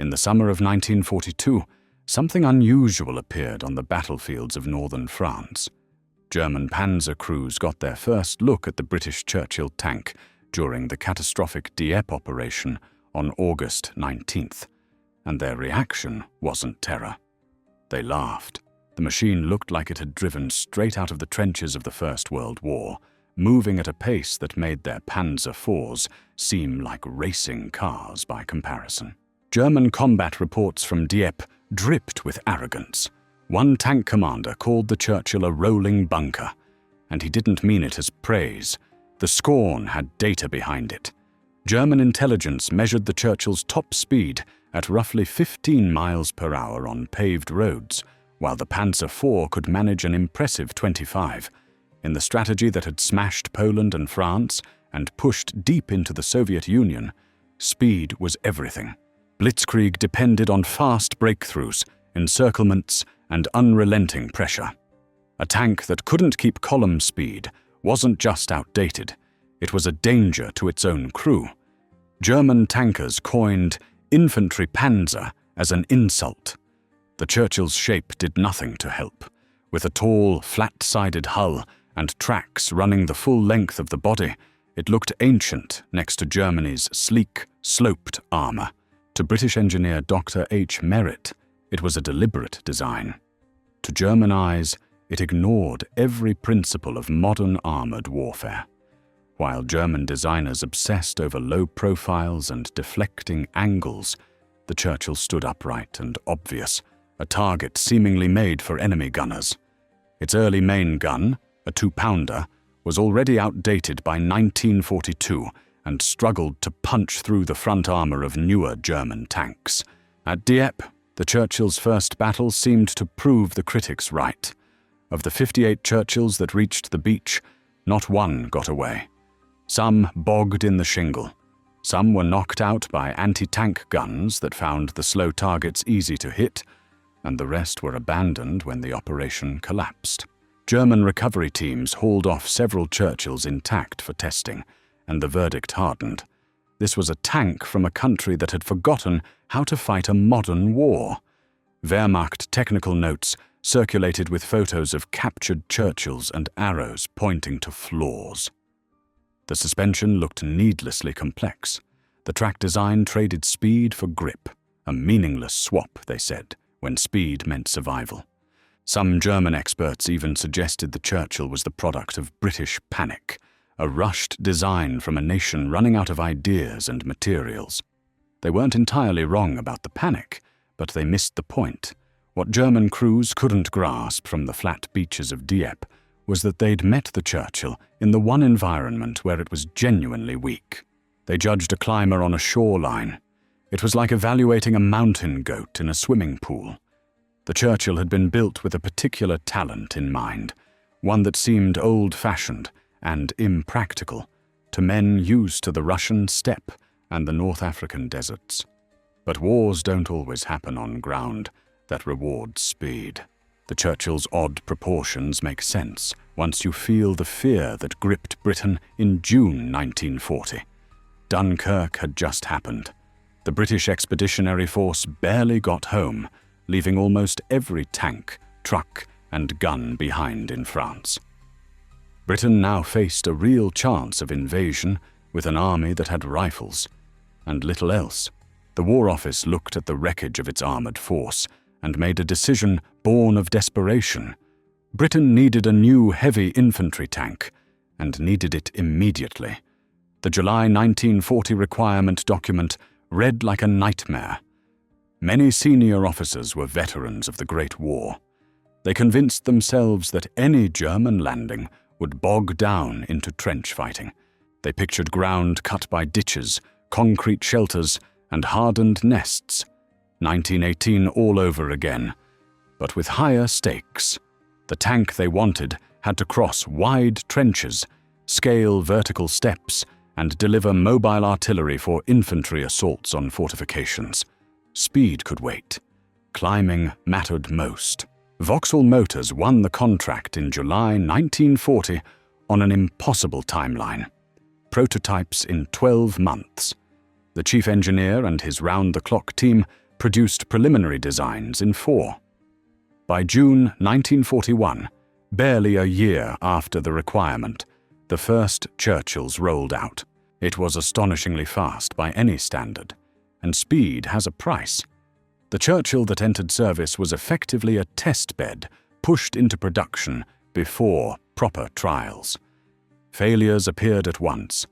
In the summer of 1942, something unusual appeared on the battlefields of northern France. German panzer crews got their first look at the British Churchill tank during the catastrophic Dieppe operation on August 19th, and their reaction wasn't terror. They laughed. The machine looked like it had driven straight out of the trenches of the First World War, moving at a pace that made their Panzer IVs seem like racing cars by comparison. German combat reports from Dieppe dripped with arrogance. One tank commander called the Churchill a rolling bunker, and he didn't mean it as praise. The scorn had data behind it. German intelligence measured the Churchill's top speed at roughly 15 miles per hour on paved roads, while the Panzer IV could manage an impressive 25. In the strategy that had smashed Poland and France and pushed deep into the Soviet Union, speed was everything. Blitzkrieg depended on fast breakthroughs, encirclements, and unrelenting pressure. A tank that couldn't keep column speed wasn't just outdated, it was a danger to its own crew. German tankers coined infantry panzer as an insult. The Churchill's shape did nothing to help. With a tall, flat-sided hull and tracks running the full length of the body, it looked ancient next to Germany's sleek, sloped armour. To British engineer Dr. H. Merritt, it was a deliberate design. To German eyes, it ignored every principle of modern armoured warfare. While German designers obsessed over low profiles and deflecting angles, the Churchill stood upright and obvious, a target seemingly made for enemy gunners. Its early main gun, a 2-pounder, was already outdated by 1942 and struggled to punch through the front armour of newer German tanks. At Dieppe, the Churchill's first battle seemed to prove the critics right. Of the 58 Churchills that reached the beach, not one got away. Some bogged in the shingle. Some were knocked out by anti-tank guns that found the slow targets easy to hit, and the rest were abandoned when the operation collapsed. German recovery teams hauled off several Churchills intact for testing, and the verdict hardened. This was a tank from a country that had forgotten how to fight a modern war. Wehrmacht technical notes circulated with photos of captured Churchills and arrows pointing to flaws. The suspension looked needlessly complex. The track design traded speed for grip, a meaningless swap, they said, when speed meant survival. Some German experts even suggested the Churchill was the product of British panic, a rushed design from a nation running out of ideas and materials. They weren't entirely wrong about the panic, but they missed the point. What German crews couldn't grasp from the flat beaches of Dieppe was that they'd met the Churchill in the one environment where it was genuinely weak. They judged a climber on a shoreline. It was like evaluating a mountain goat in a swimming pool. The Churchill had been built with a particular talent in mind, one that seemed old-fashioned and impractical to men used to the Russian steppe and the North African deserts. But wars don't always happen on ground that rewards speed. The Churchill's odd proportions make sense once you feel the fear that gripped Britain in June 1940. Dunkirk had just happened. The British Expeditionary Force barely got home, leaving almost every tank, truck, and gun behind in France. Britain now faced a real chance of invasion with an army that had rifles, and little else. The War Office looked at the wreckage of its armoured force and made a decision born of desperation. Britain needed a new heavy infantry tank, and needed it immediately. The July 1940 requirement document read like a nightmare. Many senior officers were veterans of the Great War. They convinced themselves that any German landing would bog down into trench fighting. They pictured ground cut by ditches, concrete shelters, and hardened nests. 1918 all over again, but with higher stakes. The tank they wanted had to cross wide trenches, scale vertical steps, and deliver mobile artillery for infantry assaults on fortifications. Speed could wait. Climbing mattered most. Vauxhall Motors won the contract in July 1940 on an impossible timeline. Prototypes in 12 months. The chief engineer and his round-the-clock team produced preliminary designs in 4. By June 1941, barely a year after the requirement, the first Churchills rolled out. It was astonishingly fast by any standard, and speed has a price. The Churchill that entered service was effectively a test bed pushed into production before proper trials. Failures appeared at once.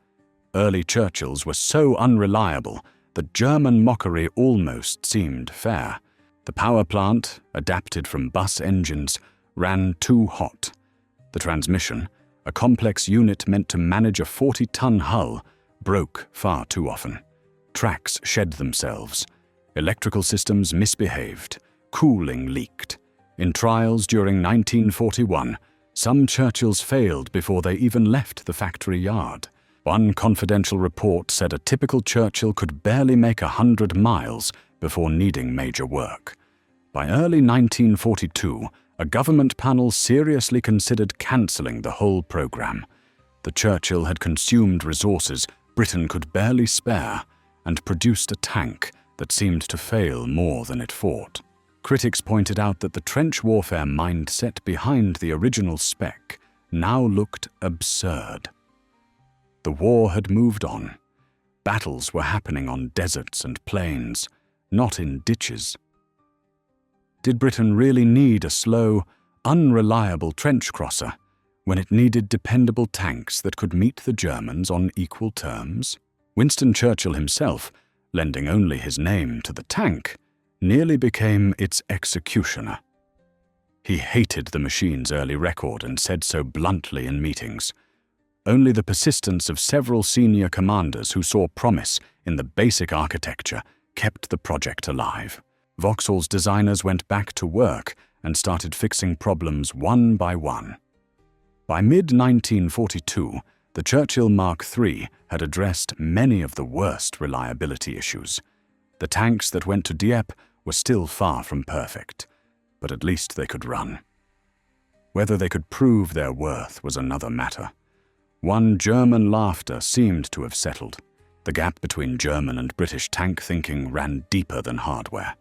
Early Churchills were so unreliable that German mockery almost seemed fair. The power plant, adapted from bus engines, ran too hot. The transmission, a complex unit meant to manage a 40-ton hull, broke far too often. Tracks shed themselves. Electrical systems misbehaved. Cooling leaked. In trials during 1941, some Churchills failed before they even left the factory yard. One confidential report said a typical Churchill could barely make 100 miles before needing major work. By early 1942, a government panel seriously considered cancelling the whole program. The Churchill had consumed resources Britain could barely spare and produced a tank that seemed to fail more than it fought. Critics pointed out that the trench warfare mindset behind the original spec now looked absurd. The war had moved on. Battles were happening on deserts and plains, not in ditches. Did Britain really need a slow, unreliable trench crosser when it needed dependable tanks that could meet the Germans on equal terms? Winston Churchill himself, lending only his name to the tank, nearly became its executioner. He hated the machine's early record and said so bluntly in meetings. Only the persistence of several senior commanders who saw promise in the basic architecture kept the project alive. Vauxhall's designers went back to work and started fixing problems one by one. By mid-1942, the Churchill Mk III had addressed many of the worst reliability issues. The tanks that went to Dieppe were still far from perfect, but at least they could run. Whether they could prove their worth was another matter. One German laughter seemed to have settled. The gap between German and British tank thinking ran deeper than hardware.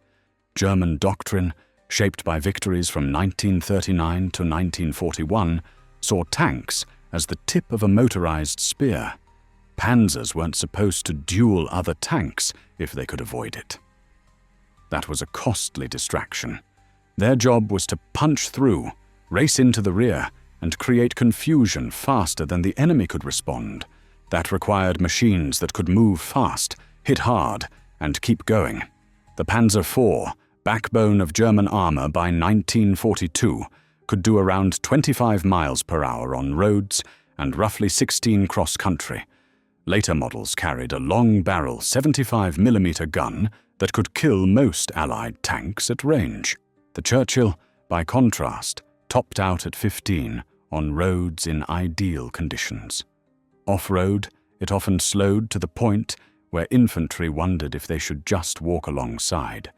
German doctrine, shaped by victories from 1939 to 1941, saw tanks as the tip of a motorized spear. Panzers weren't supposed to duel other tanks if they could avoid it. That was a costly distraction. Their job was to punch through, race into the rear, and create confusion faster than the enemy could respond. That required machines that could move fast, hit hard, and keep going. The Panzer IV, backbone of German armor by 1942, could do around 25 miles per hour on roads and roughly 16 cross-country. Later models carried a long-barrel 75mm gun that could kill most Allied tanks at range. The Churchill, by contrast, topped out at 15 on roads in ideal conditions. Off-road, it often slowed to the point where infantry wondered if they should just walk alongside.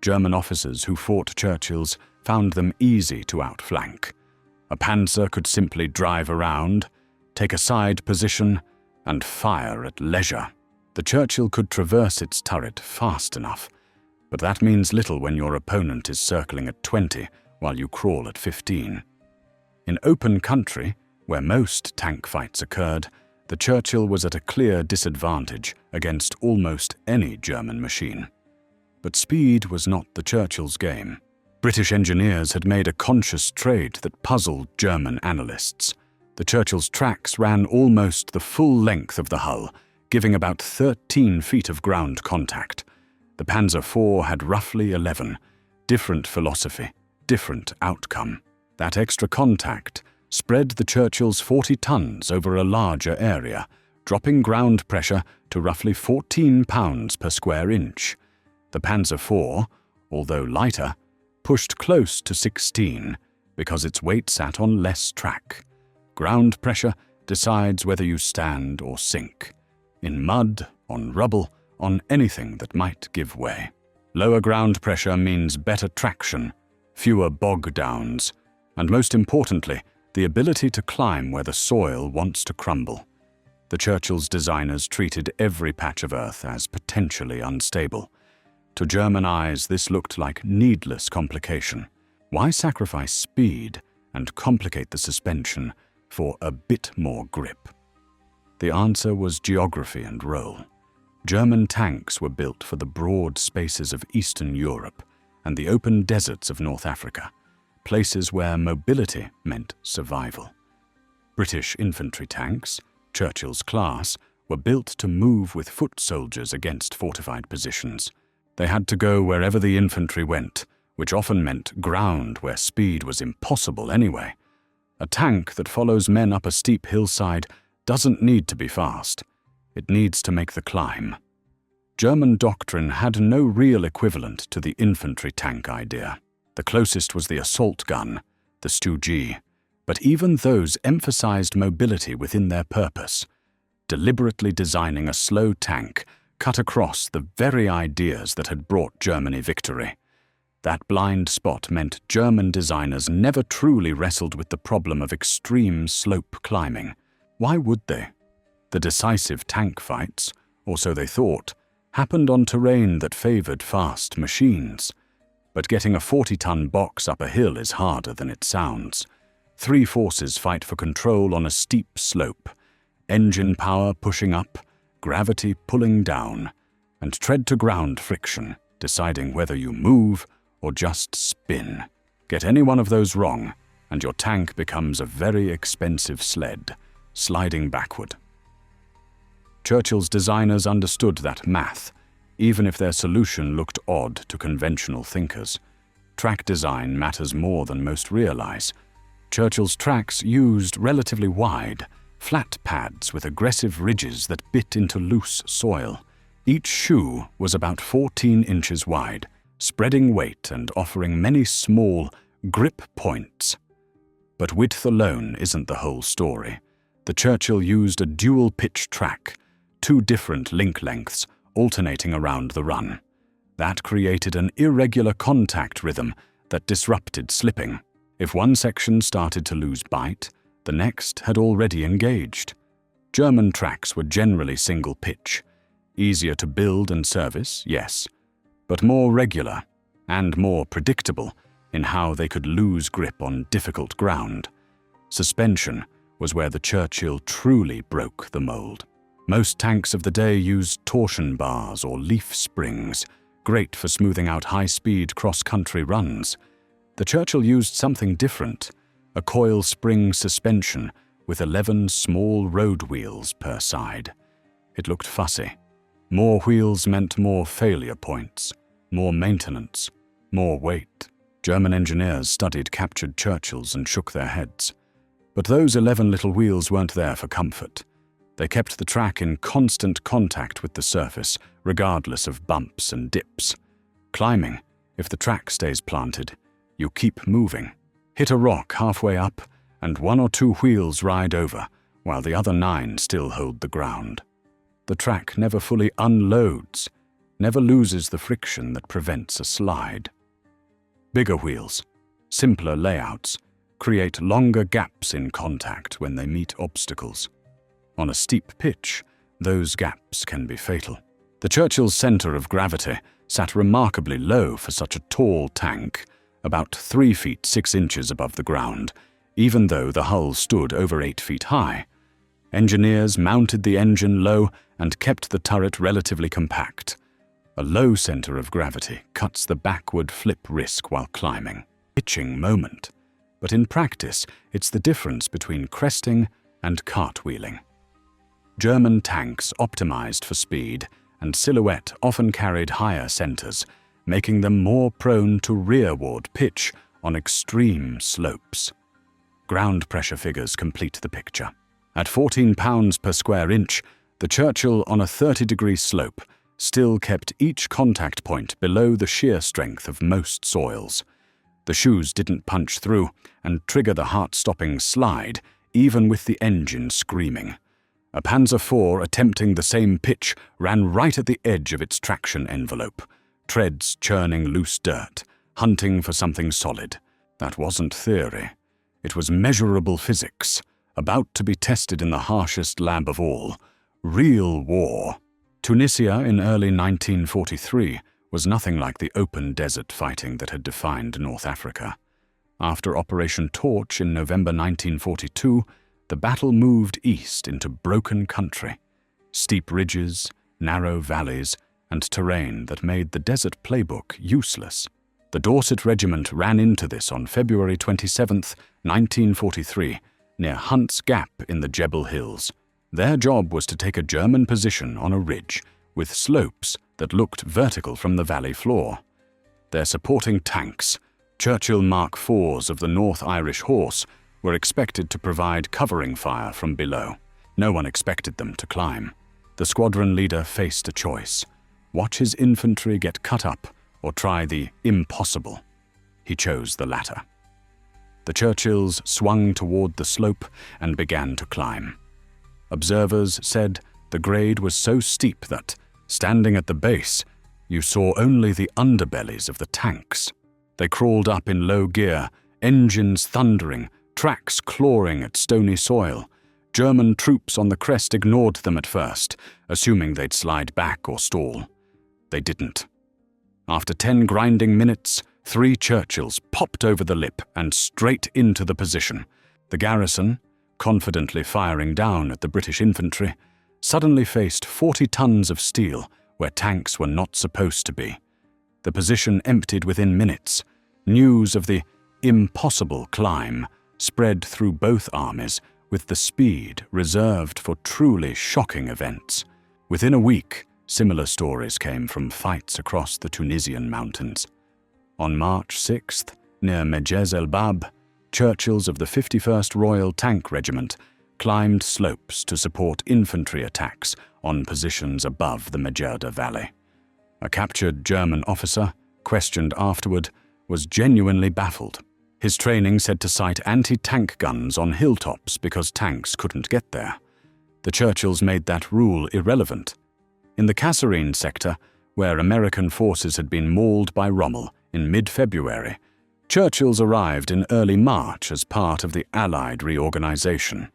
German officers who fought Churchills found them easy to outflank. A panzer could simply drive around, take a side position, and fire at leisure. The Churchill could traverse its turret fast enough, but that means little when your opponent is circling at 20 while you crawl at 15. In open country, where most tank fights occurred, the Churchill was at a clear disadvantage against almost any German machine. But speed was not the Churchill's game. British engineers had made a conscious trade that puzzled German analysts. The Churchill's tracks ran almost the full length of the hull, giving about 13 feet of ground contact. The Panzer IV had roughly 11. Different philosophy, different outcome. That extra contact spread the Churchill's 40 tons over a larger area, dropping ground pressure to roughly 14 pounds per square inch. The Panzer IV, although lighter, pushed close to 16 because its weight sat on less track. Ground pressure decides whether you stand or sink. In mud, on rubble, on anything that might give way. Lower ground pressure means better traction, fewer bog downs, and most importantly, the ability to climb where the soil wants to crumble. The Churchill's designers treated every patch of earth as potentially unstable. To German eyes, this looked like needless complication. Why sacrifice speed and complicate the suspension for a bit more grip? The answer was geography and role. German tanks were built for the broad spaces of Eastern Europe and the open deserts of North Africa, places where mobility meant survival. British infantry tanks, Churchill's class, were built to move with foot soldiers against fortified positions. They had to go wherever the infantry went, which often meant ground where speed was impossible anyway. A tank that follows men up a steep hillside doesn't need to be fast. It needs to make the climb. German doctrine had no real equivalent to the infantry tank idea. The closest was the assault gun, the Stu-G, but even those emphasized mobility within their purpose, deliberately designing a slow tank cut across the very ideas that had brought Germany victory. That blind spot meant German designers never truly wrestled with the problem of extreme slope climbing. Why would they? The decisive tank fights, or so they thought, happened on terrain that favored fast machines. But getting a 40-ton box up a hill is harder than it sounds. Three forces fight for control on a steep slope: engine power pushing up, gravity pulling down, and tread-to-ground friction deciding whether you move or just spin. Get any one of those wrong, and your tank becomes a very expensive sled, sliding backward. Churchill's designers understood that math, even if their solution looked odd to conventional thinkers. Track design matters more than most realize. Churchill's tracks used relatively wide, flat pads with aggressive ridges that bit into loose soil. Each shoe was about 14 inches wide, spreading weight and offering many small grip points. But width alone isn't the whole story. The Churchill used a dual-pitch track, two different link lengths alternating around the run. That created an irregular contact rhythm that disrupted slipping. If one section started to lose bite, the next had already engaged. German tracks were generally single pitch. Easier to build and service, yes, but more regular and more predictable in how they could lose grip on difficult ground. Suspension was where the Churchill truly broke the mold. Most tanks of the day used torsion bars or leaf springs, great for smoothing out high-speed cross-country runs. The Churchill used something different, a coil-spring suspension with 11 small road wheels per side. It looked fussy. More wheels meant more failure points, more maintenance, more weight. German engineers studied captured Churchills and shook their heads. But those 11 little wheels weren't there for comfort. They kept the track in constant contact with the surface, regardless of bumps and dips. Climbing, if the track stays planted, you keep moving. Hit a rock halfway up, and one or two wheels ride over, while the other 9 still hold the ground. The track never fully unloads, never loses the friction that prevents a slide. Bigger wheels, simpler layouts, create longer gaps in contact when they meet obstacles. On a steep pitch, those gaps can be fatal. The Churchill's center of gravity sat remarkably low for such a tall tank, about 3 feet 6 inches above the ground, even though the hull stood over 8 feet high. Engineers mounted the engine low and kept the turret relatively compact. A low center of gravity cuts the backward flip risk while climbing. Pitching moment. But in practice, it's the difference between cresting and cartwheeling. German tanks optimized for speed, and silhouette often carried higher centers, making them more prone to rearward pitch on extreme slopes. Ground pressure figures complete the picture. At 14 pounds per square inch, the Churchill on a 30-degree slope still kept each contact point below the shear strength of most soils. The shoes didn't punch through and trigger the heart-stopping slide, even with the engine screaming. A Panzer IV attempting the same pitch ran right at the edge of its traction envelope, treads churning loose dirt, hunting for something solid. That wasn't theory. It was measurable physics, about to be tested in the harshest lab of all, real war. Tunisia in early 1943 was nothing like the open desert fighting that had defined North Africa. After Operation Torch in November 1942, the battle moved east into broken country, steep ridges, narrow valleys, and terrain that made the desert playbook useless. The Dorset Regiment ran into this on February 27, 1943, near Hunt's Gap in the Djebel Hills. Their job was to take a German position on a ridge with slopes that looked vertical from the valley floor. Their supporting tanks, Churchill Mk IVs of the North Irish Horse, were expected to provide covering fire from below. No one expected them to climb. The squadron leader faced a choice: watch his infantry get cut up or try the impossible. He chose the latter. The Churchills swung toward the slope and began to climb. Observers said the grade was so steep that, standing at the base, you saw only the underbellies of the tanks. They crawled up in low gear, engines thundering, tracks clawing at stony soil. German troops on the crest ignored them at first, assuming they'd slide back or stall. They didn't. After 10 grinding minutes, 3 Churchills popped over the lip and straight into the position. The garrison, confidently firing down at the British infantry, suddenly faced 40 tons of steel where tanks were not supposed to be. The position emptied within minutes. News of the impossible climb spread through both armies with the speed reserved for truly shocking events. Within a week, similar stories came from fights across the Tunisian mountains. On March 6th, near Mejez el Bab, Churchills of the 51st Royal Tank Regiment climbed slopes to support infantry attacks on positions above the Mejerda Valley. A captured German officer, questioned afterward, was genuinely baffled. His training said to sight anti-tank guns on hilltops because tanks couldn't get there. The Churchills made that rule irrelevant. In the Kasserine sector, where American forces had been mauled by Rommel in mid-February, Churchills arrived in early March as part of the Allied reorganization.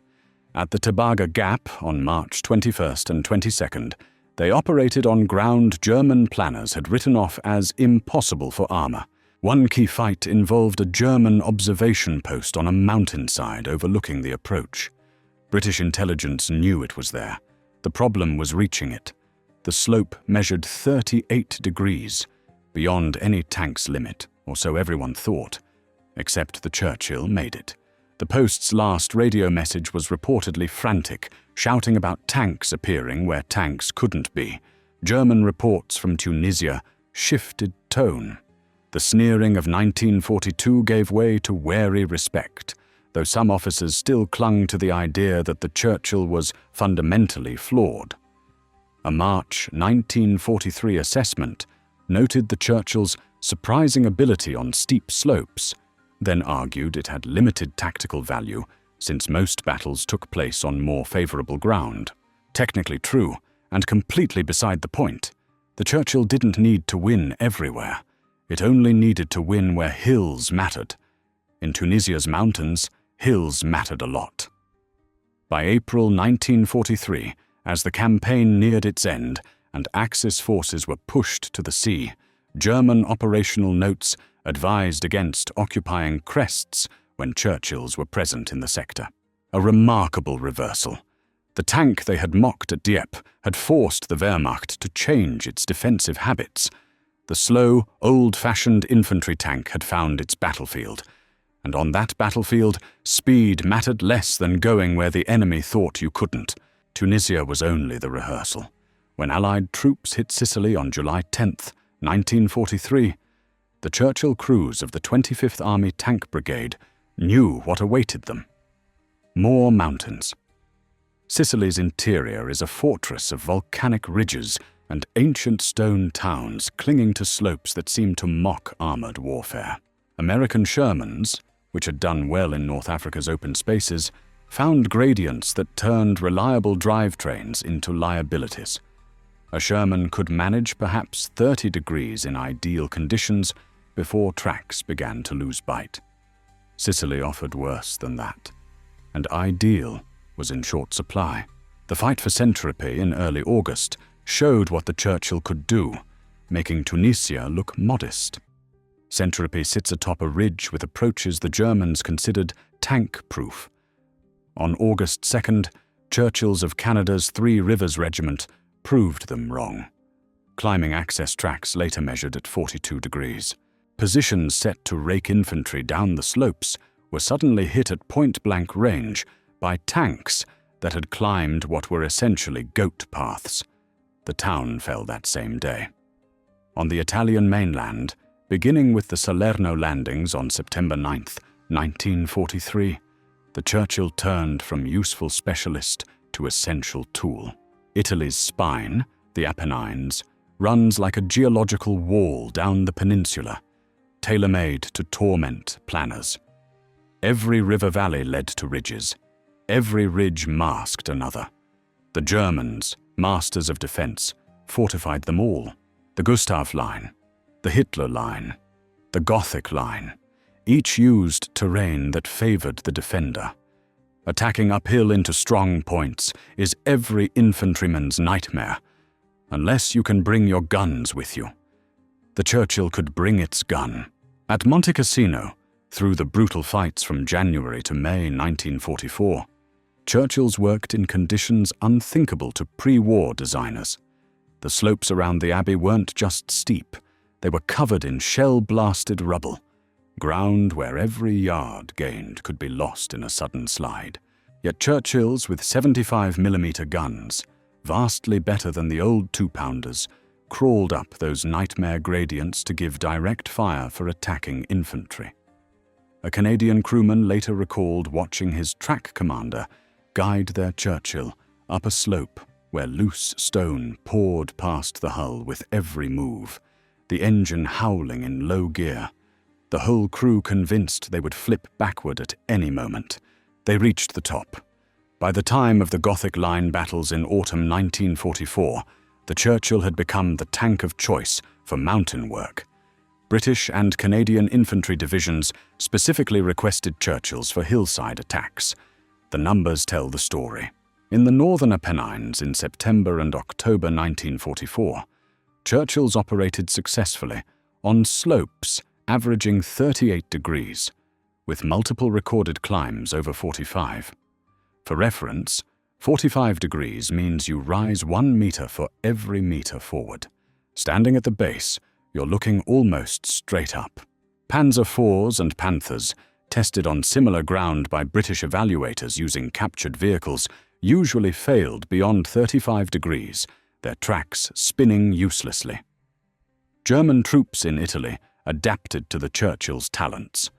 At the Tabaga Gap on March 21st and 22nd, they operated on ground German planners had written off as impossible for armor. One key fight involved a German observation post on a mountainside overlooking the approach. British intelligence knew it was there. The problem was reaching it. The slope measured 38 degrees, beyond any tank's limit, or so everyone thought. Except the Churchill made it. The post's last radio message was reportedly frantic, shouting about tanks appearing where tanks couldn't be. German reports from Tunisia shifted tone. The sneering of 1942 gave way to wary respect, though some officers still clung to the idea that the Churchill was fundamentally flawed. A March 1943 assessment noted the Churchill's surprising ability on steep slopes, then argued it had limited tactical value since most battles took place on more favorable ground. Technically true, and completely beside the point. The Churchill didn't need to win everywhere. It only needed to win where hills mattered. In Tunisia's mountains, hills mattered a lot. By April 1943, as the campaign neared its end and Axis forces were pushed to the sea, German operational notes advised against occupying crests when Churchills were present in the sector. A remarkable reversal. The tank they had mocked at Dieppe had forced the Wehrmacht to change its defensive habits. The slow, old-fashioned infantry tank had found its battlefield, and on that battlefield, speed mattered less than going where the enemy thought you couldn't. Tunisia was only the rehearsal. When Allied troops hit Sicily on July 10th, 1943, the Churchill crews of the 25th Army Tank Brigade knew what awaited them. More mountains. Sicily's interior is a fortress of volcanic ridges and ancient stone towns clinging to slopes that seem to mock armored warfare. American Shermans, which had done well in North Africa's open spaces, found gradients that turned reliable drivetrains into liabilities. A Sherman could manage perhaps 30 degrees in ideal conditions before tracks began to lose bite. Sicily offered worse than that, and ideal was in short supply. The fight for Saint-Tropez in early August showed what the Churchill could do. making Tunisia look modest. Saint-Tropez sits atop a ridge with approaches the Germans considered tank-proof. On August 2nd, Churchills of Canada's Three Rivers Regiment proved them wrong. Climbing access tracks later measured at 42 degrees. Positions set to rake infantry down the slopes were suddenly hit at point-blank range by tanks that had climbed what were essentially goat paths. The town fell that same day. On the Italian mainland, beginning with the Salerno landings on September 9, 1943, the Churchill turned from useful specialist to essential tool. Italy's spine, the Apennines, runs like a geological wall down the peninsula, tailor-made to torment planners. Every river valley led to ridges. Every ridge masked another. The Germans, masters of defense, fortified them all. The Gustav Line, the Hitler Line, the Gothic Line, each used terrain that favored the defender. Attacking uphill into strong points is every infantryman's nightmare, unless you can bring your guns with you. The Churchill could bring its gun. At Monte Cassino, through the brutal fights from January to May 1944, Churchills worked in conditions unthinkable to pre-war designers. The slopes around the abbey weren't just steep, they were covered in shell-blasted rubble, ground where every yard gained could be lost in a sudden slide. Yet Churchills with 75mm guns, vastly better than the old 2-pounders, crawled up those nightmare gradients to give direct fire for attacking infantry. A Canadian crewman later recalled watching his track commander guide their Churchill up a slope where loose stone poured past the hull with every move, the engine howling in low gear. The whole crew convinced they would flip backward at any moment. They reached the top. By the time of the Gothic Line battles in autumn 1944, the Churchill had become the tank of choice for mountain work. British and Canadian infantry divisions specifically requested Churchills for hillside attacks. The numbers tell the story. In the northern Apennines in September and October 1944, Churchills operated successfully on slopes averaging 38 degrees, with multiple recorded climbs over 45. For reference, 45 degrees means you rise 1 meter for every meter forward. Standing at the base, you're looking almost straight up. Panzer IVs and Panthers, tested on similar ground by British evaluators using captured vehicles, usually failed beyond 35 degrees, their tracks spinning uselessly. German troops in Italy adapted to the Churchill's talents.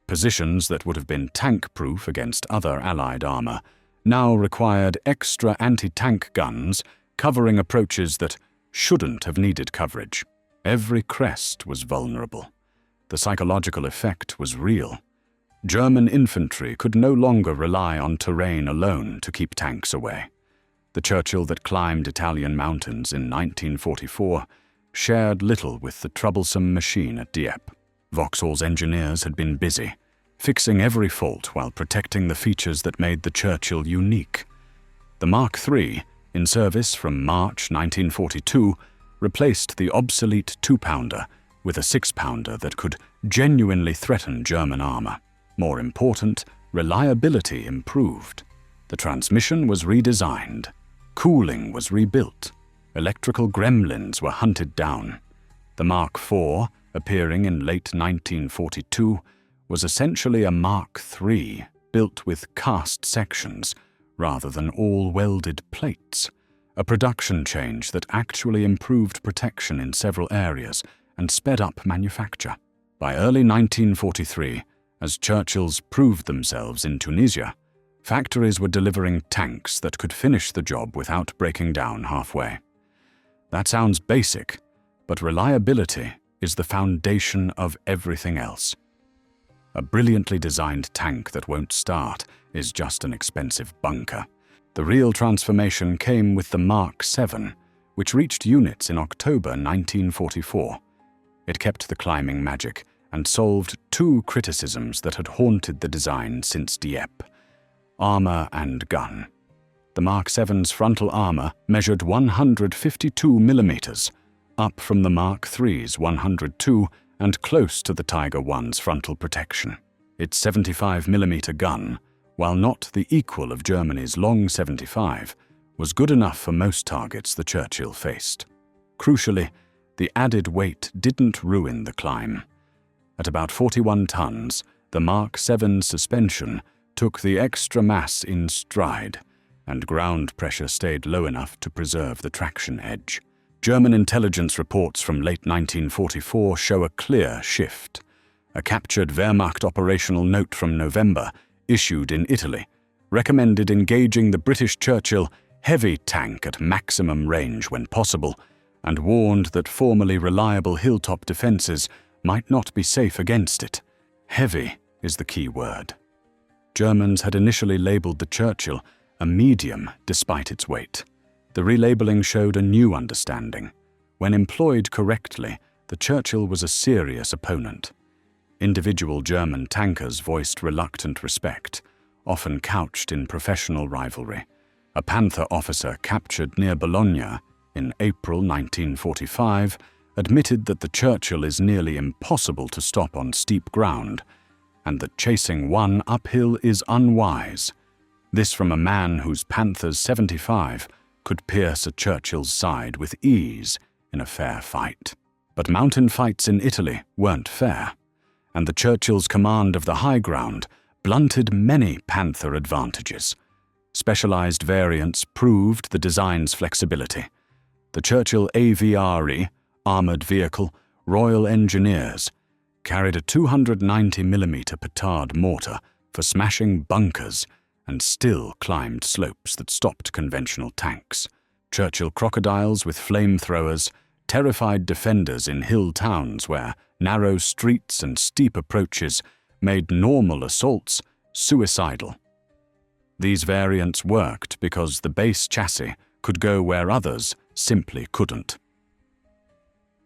Positions that would have been tank-proof against other Allied armor now required extra anti-tank guns covering approaches that shouldn't have needed coverage. Every crest was vulnerable. The psychological effect was real. German infantry could no longer rely on terrain alone to keep tanks away. The Churchill that climbed Italian mountains in 1944 shared little with the troublesome machine at Dieppe. Vauxhall's engineers had been busy, fixing every fault while protecting the features that made the Churchill unique. The Mk III, in service from March 1942, replaced the obsolete 2-pounder with a 6-pounder that could genuinely threaten German armor. More important, reliability improved. The transmission was redesigned. Cooling was rebuilt. Electrical gremlins were hunted down. The Mk IV, appearing in late 1942, was essentially a Mk III built with cast sections rather than all welded plates, a production change that actually improved protection in several areas and sped up manufacture. By early 1943, as Churchills proved themselves in Tunisia, factories were delivering tanks that could finish the job without breaking down halfway. That sounds basic, but reliability is the foundation of everything else. A brilliantly designed tank that won't start is just an expensive bunker. The real transformation came with the Mk VII, which reached units in October 1944. It kept the climbing magic and solved two criticisms that had haunted the design since Dieppe: armor and gun. The Mk VII's frontal armor measured 152 millimeters, up from the Mark III's 102 and close to the Tiger I's frontal protection. Its 75mm gun, while not the equal of Germany's long 75, was good enough for most targets the Churchill faced. Crucially, the added weight didn't ruin the climb. At about 41 tons, the Mk VII's suspension took the extra mass in stride, and ground pressure stayed low enough to preserve the traction edge. German intelligence reports from late 1944 show a clear shift. A captured Wehrmacht operational note from November, issued in Italy, recommended engaging the British Churchill heavy tank at maximum range when possible, and warned that formerly reliable hilltop defences might not be safe against it. Heavy is the key word. Germans had initially labelled the Churchill a medium despite its weight. The relabelling showed a new understanding. When employed correctly, the Churchill was a serious opponent. Individual German tankers voiced reluctant respect, often couched in professional rivalry. A Panther officer captured near Bologna in April 1945 admitted that the Churchill is nearly impossible to stop on steep ground, and that chasing one uphill is unwise. This from a man whose Panther's 75 could pierce a Churchill's side with ease in a fair fight. But mountain fights in Italy weren't fair, and the Churchill's command of the high ground blunted many Panther advantages. Specialized variants proved the design's flexibility. The Churchill AVRE, Armored Vehicle, Royal Engineers, carried a 290mm petard mortar for smashing bunkers and still climbed slopes that stopped conventional tanks. Churchill crocodiles with flamethrowers terrified defenders in hill towns where narrow streets and steep approaches made normal assaults suicidal. These variants worked because the base chassis could go where others simply couldn't.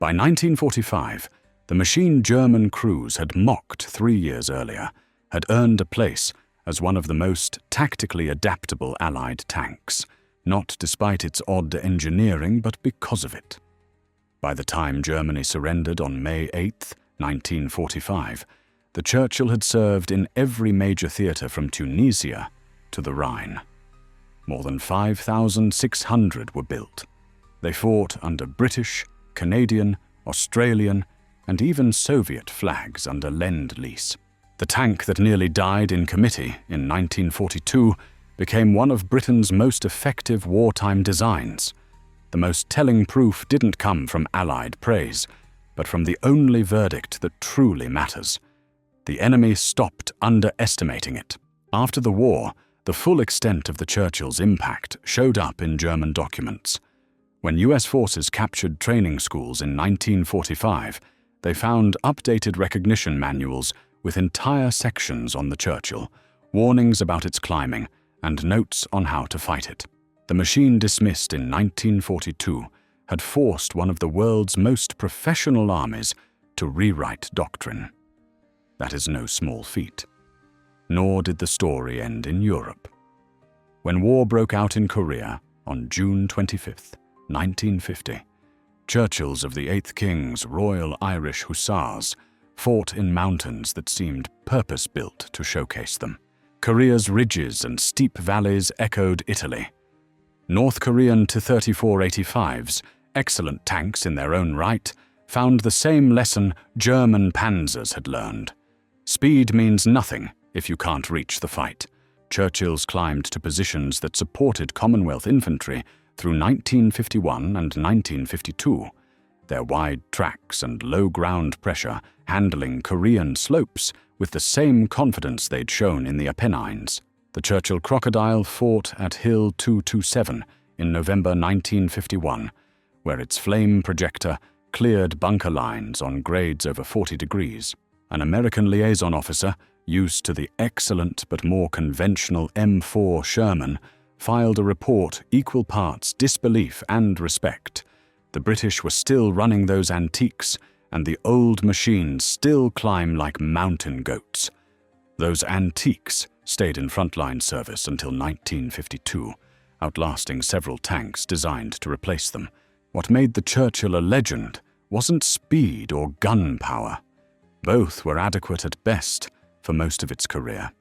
By 1945, the machine German crews had mocked 3 years earlier had earned a place as one of the most tactically adaptable Allied tanks, not despite its odd engineering, but because of it. By the time Germany surrendered on May 8, 1945, the Churchill had served in every major theatre from Tunisia to the Rhine. More than 5,600 were built. They fought under British, Canadian, Australian, and even Soviet flags under Lend-Lease. The tank that nearly died in committee in 1942 became one of Britain's most effective wartime designs. The most telling proof didn't come from Allied praise, but from the only verdict that truly matters. The enemy stopped underestimating it. After the war, the full extent of the Churchill's impact showed up in German documents. When US forces captured training schools in 1945, they found updated recognition manuals with entire sections on the Churchill, warnings about its climbing, and notes on how to fight it. The machine dismissed in 1942 had forced one of the world's most professional armies to rewrite doctrine. That is no small feat. Nor did the story end in Europe. When war broke out in Korea on June 25, 1950, Churchills of the 8th King's Royal Irish Hussars fought in mountains that seemed purpose-built to showcase them. Korea's ridges and steep valleys echoed Italy. North Korean Tu-3485s, excellent tanks in their own right, found the same lesson German panzers had learned. Speed means nothing if you can't reach the fight. Churchills climbed to positions that supported Commonwealth infantry through 1951 and 1952, their wide tracks and low ground pressure handling Korean slopes with the same confidence they'd shown in the Apennines. The Churchill Crocodile fought at Hill 227 in November 1951, where its flame projector cleared bunker lines on grades over 40 degrees. An American liaison officer, used to the excellent but more conventional M4 Sherman, filed a report equal parts disbelief and respect. The British were still running those antiques, and the old machines still climb like mountain goats. Those antiques stayed in frontline service until 1952, outlasting several tanks designed to replace them. What made the Churchill a legend wasn't speed or gun power. Both were adequate at best for most of its career.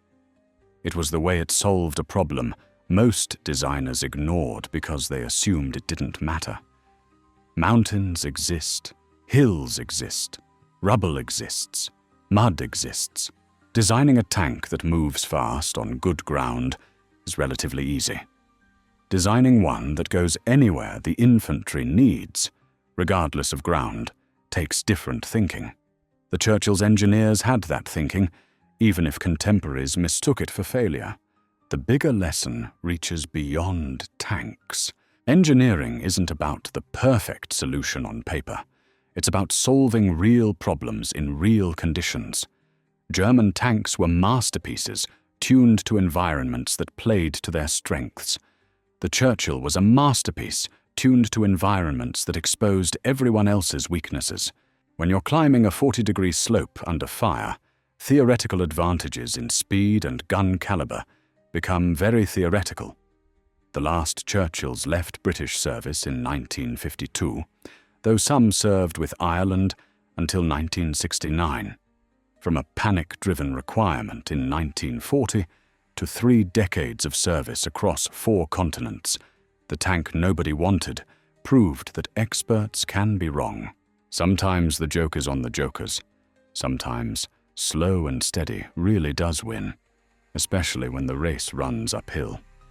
It was the way it solved a problem most designers ignored because they assumed it didn't matter. Mountains exist, hills exist, rubble exists, mud exists. Designing a tank that moves fast on good ground is relatively easy. Designing one that goes anywhere the infantry needs, regardless of ground, takes different thinking. The Churchill's engineers had that thinking, even if contemporaries mistook it for failure. The bigger lesson reaches beyond tanks. Engineering isn't about the perfect solution on paper. It's about solving real problems in real conditions. German tanks were masterpieces, tuned to environments that played to their strengths. The Churchill was a masterpiece, tuned to environments that exposed everyone else's weaknesses. When you're climbing a 40-degree slope under fire, theoretical advantages in speed and gun caliber become very theoretical. The last Churchills left British service in 1952, though some served with Ireland until 1969. From a panic-driven requirement in 1940 to 3 decades of service across 4 continents, the tank nobody wanted proved that experts can be wrong. Sometimes the joke is on the jokers. Sometimes slow and steady really does win, especially when the race runs uphill.